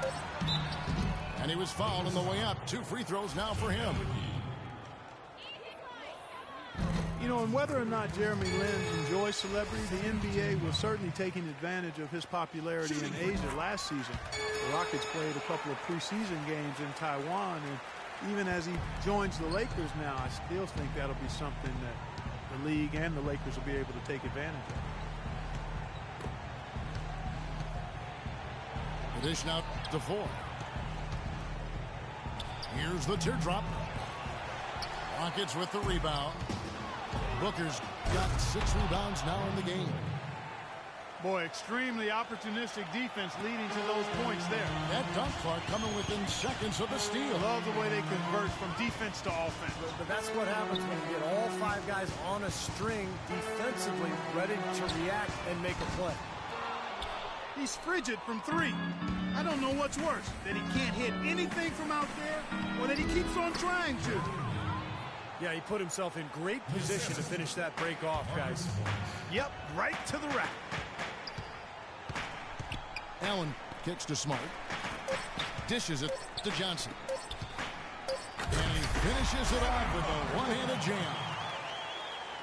And he was fouled on the way up. 2 free throws now for him. You know, and whether or not Jeremy Lin enjoys celebrity, the NBA was certainly taking advantage of his popularity in Asia last season. The Rockets played a couple of preseason games in Taiwan, and even as he joins the Lakers now, I still think that'll be something that the league and the Lakers will be able to take advantage of. Dish out to 4. Here's the teardrop. Rockets with the rebound. Booker's got 6 rebounds now in the game. Boy, extremely opportunistic defense leading to those points there. That dunk, Clark, coming within seconds of the steal. Love the way they convert from defense to offense. But that's what happens when you get all 5 guys on a string defensively, ready to react and make a play. He's frigid from 3. I don't know what's worse, that he can't hit anything from out there or that he keeps on trying to. Yeah, he put himself in great position to finish that break off, guys. Yep, right to the rack. Allen kicks to Smart. Dishes it to Johnson. And he finishes it off with a one-handed jam.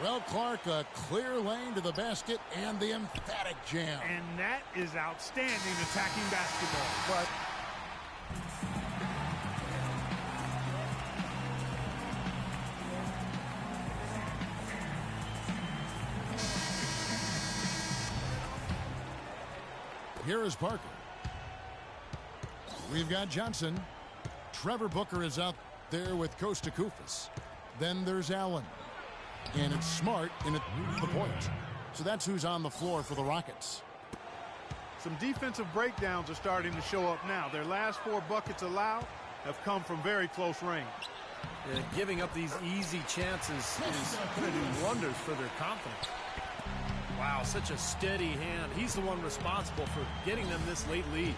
Well, Clark, a clear lane to the basket and the emphatic jam. And that is outstanding attacking basketball. But here is Parker. We've got Johnson. Trevor Booker is out there with Kosta Koufos. Then there's Allen. And it's Smart in at the point. So that's who's on the floor for the Rockets. Some defensive breakdowns are starting to show up now. Their last 4 buckets allowed have come from very close range. Giving up these easy chances is going to do wonders for their confidence. Wow, such a steady hand. He's the one responsible for getting them this late lead.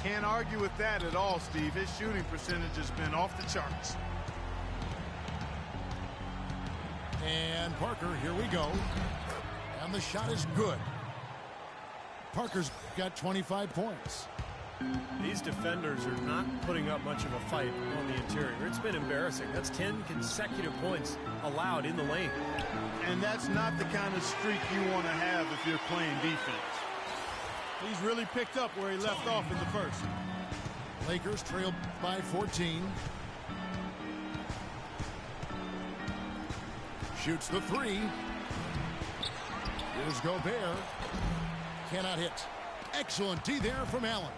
Can't argue with that at all, Steve. His shooting percentage has been off the charts. And Parker, here we go. And the shot is good. Parker's got 25 points. These defenders are not putting up much of a fight on the interior. It's been embarrassing. That's 10 consecutive points allowed in the lane. And that's not the kind of streak you want to have if you're playing defense. He's really picked up where he left off in the first. Lakers trail by 14. Shoots the 3. Here's Gobert. Cannot hit. Excellent D there from Allen.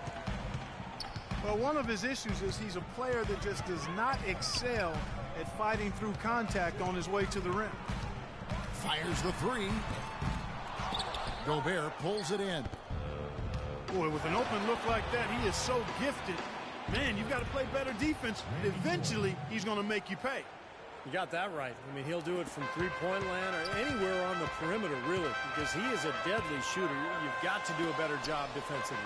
Well, one of his issues is he's a player that just does not excel at fighting through contact on his way to the rim. Fires the 3. Gobert pulls it in. Boy, with an open look like that, he is so gifted. Man, you've got to play better defense. Eventually, he's going to make you pay. You got that right. I mean, he'll do it from three-point land or anywhere on the perimeter, really, because he is a deadly shooter. You've got to do a better job defensively.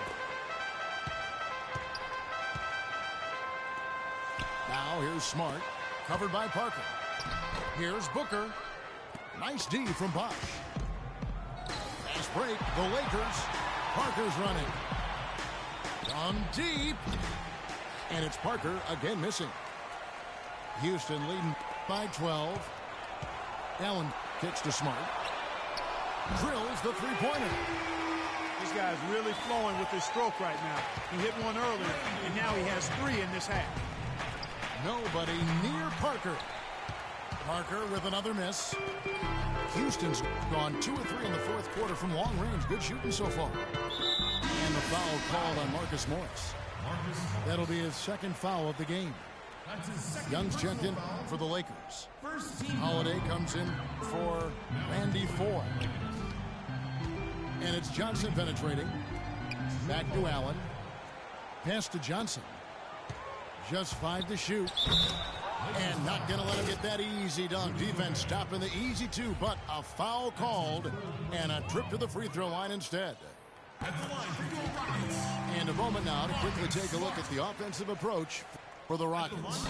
Now here's Smart, covered by Parker. Here's Booker. Nice D from Bosh. Fast break, the Lakers. Parker's running. From deep. And it's Parker again missing. Houston leading by 12. Allen kicks to Smart. Drills the three-pointer. This guy's really flowing with his stroke right now. He hit one earlier, and now he has 3 in this half. Nobody near Parker. Parker with another miss. Houston's gone 2 or 3 in the fourth quarter from long range. Good shooting so far. And the foul called on Marcus Morris. That'll be his second foul of the game. Young's checked in for the Lakers. Holiday comes in for Randy Ford. And it's Johnson penetrating. Back to Allen. Pass to Johnson. Just 5 to shoot. And not going to let him get that easy dunk. Defense stopping the easy 2, but a foul called and a trip to the free throw line instead. And a moment now to quickly take a look at the offensive approach for the Rockets.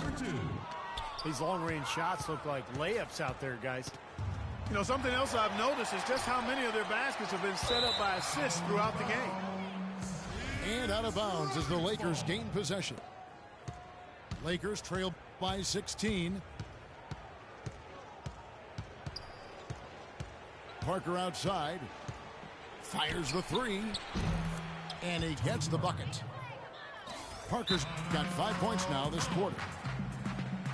These long-range shots look like layups out there, guys. You know, something else I've noticed is just how many of their baskets have been set up by assists throughout the game. And out of bounds as the Lakers gain possession. Lakers trail by 16. Parker outside. Fires the 3. And he gets the bucket. Parker's got 5 points now this quarter.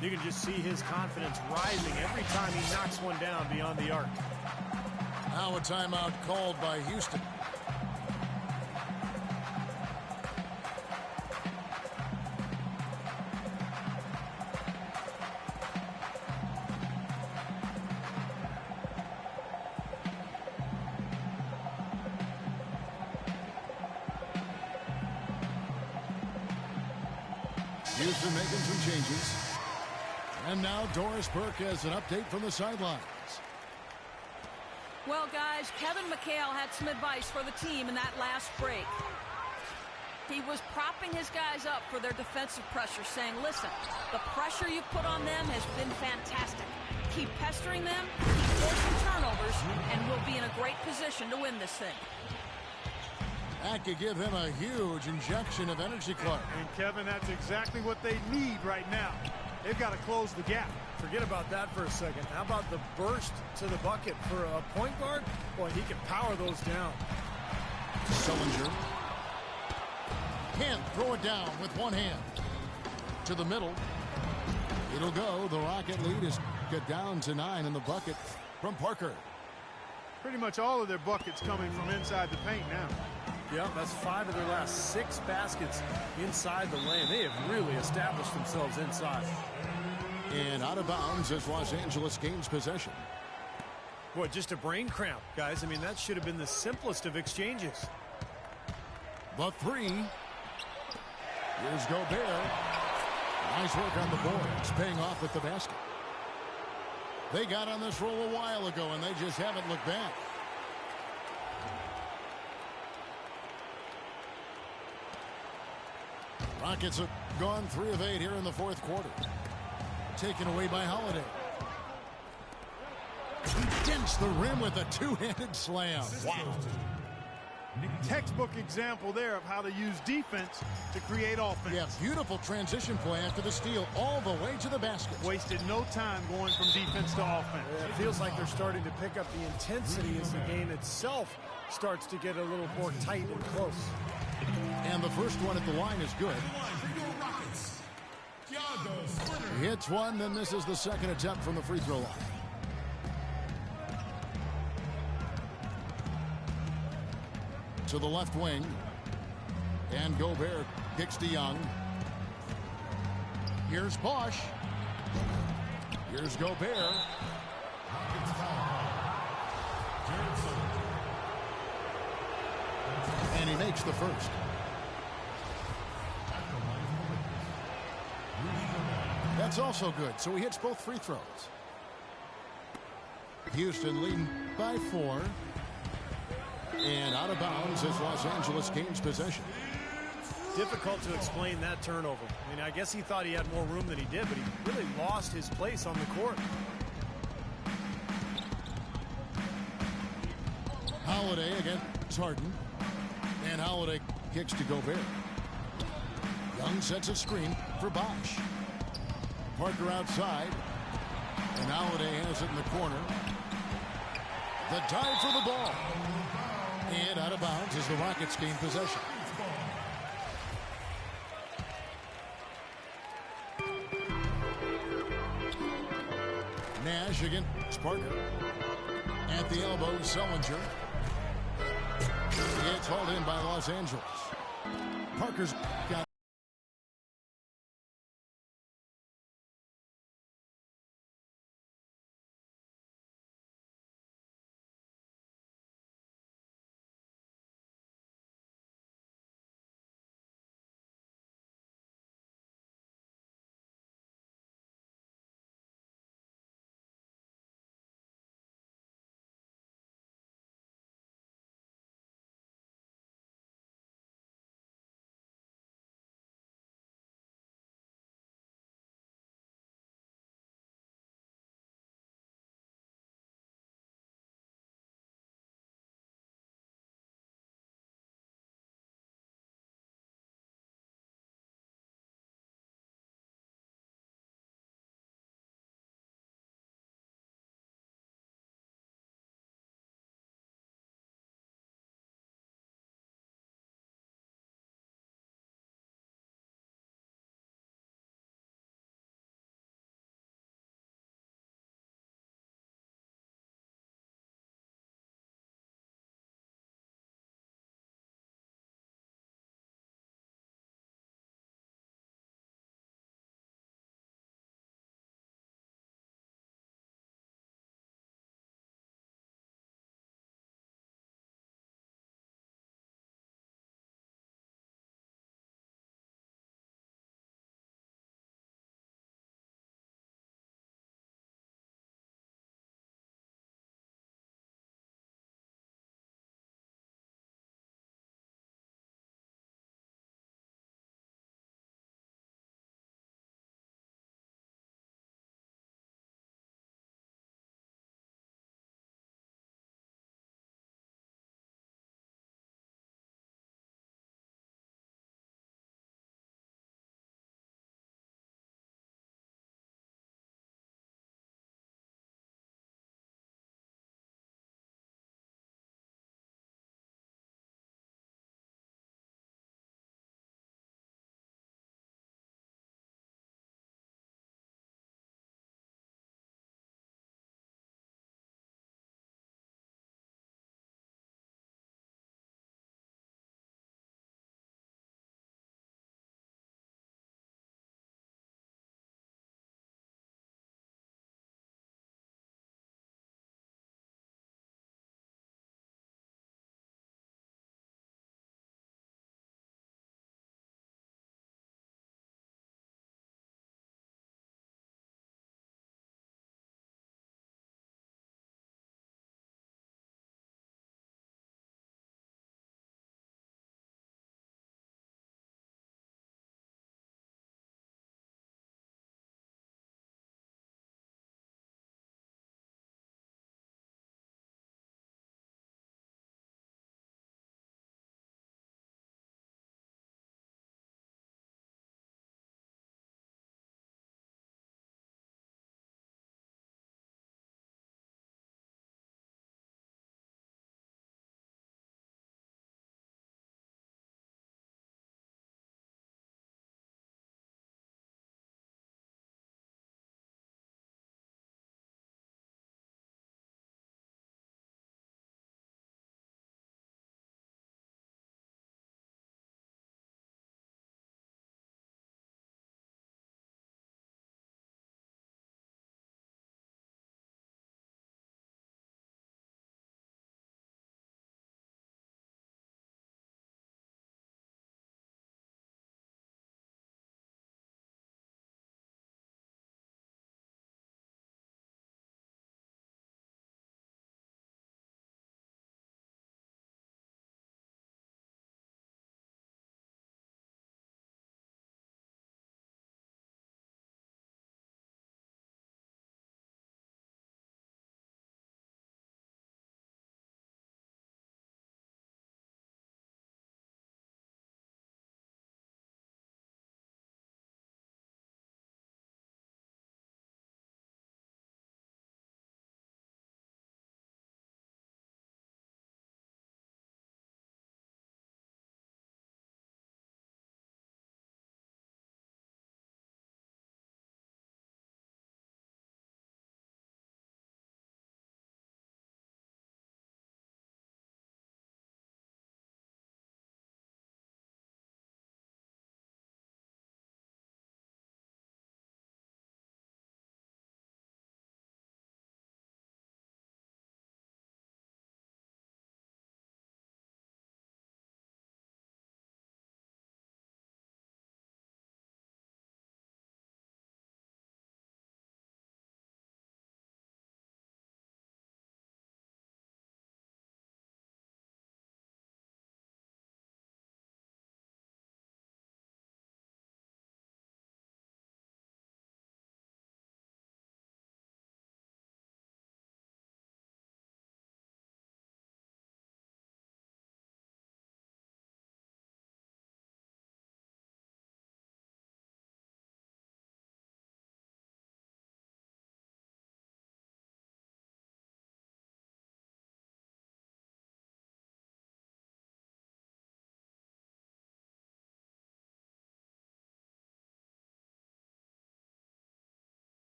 You can just see his confidence rising every time he knocks one down beyond the arc. Now a timeout called by Houston. Houston making some changes. And now Doris Burke has an update from the sidelines. Well, guys, Kevin McHale had some advice for the team in that last break. He was propping his guys up for their defensive pressure, saying, listen, the pressure you put on them has been fantastic. Keep pestering them, keep forcing turnovers, and we'll be in a great position to win this thing. That could give him a huge injection of energy, Clark. And, Kevin, that's exactly what they need right now. They've got to close the gap. Forget about that for a second. How about the burst to the bucket for a point guard? Boy, he can power those down. Sullinger. Can't throw it down with one hand. To the middle. It'll go. The Rocket lead is cut down to 9 in the bucket from Parker. Pretty much all of their buckets coming from inside the paint now. Yeah, that's 5 of their last 6 baskets inside the lane. They have really established themselves inside. And out of bounds as Los Angeles gains possession. Boy, just a brain cramp, guys. I mean, that should have been the simplest of exchanges. The three. Here's Gobert. Nice work on the boards, paying off with the basket. They got on this roll a while ago, and they just haven't looked back. Rockets have gone 3 of 8 here in the fourth quarter. Taken away by Holiday. He dents the rim with a two-handed slam. Wow. Textbook example there of how to use defense to create offense. Yeah, beautiful transition play after the steal all the way to the basket. Wasted no time going from defense to offense. Yeah, it feels like they're starting to pick up the intensity as the game itself starts to get a little more tight and close. And the first one at the line is good. He hits one, then misses the second attempt from the free throw line. To the left wing. And Gobert kicks to Young. Here's Bosch. Here's Gobert. And he makes the first. That's also good. So he hits both free throws. Houston leading by 4. And out of bounds as Los Angeles gains possession. Difficult to explain that turnover. I mean, I guess he thought he had more room than he did, but he really lost his place on the court. Holiday against Harden. And Holiday kicks to Gobert. Young sets a screen for Bosch. Parker outside. And Holiday has it in the corner. The dive for the ball. And out of bounds as the Rockets gain possession. Nash against Parker. At the elbow, Sellinger. It's hauled in by Los Angeles. Parker's got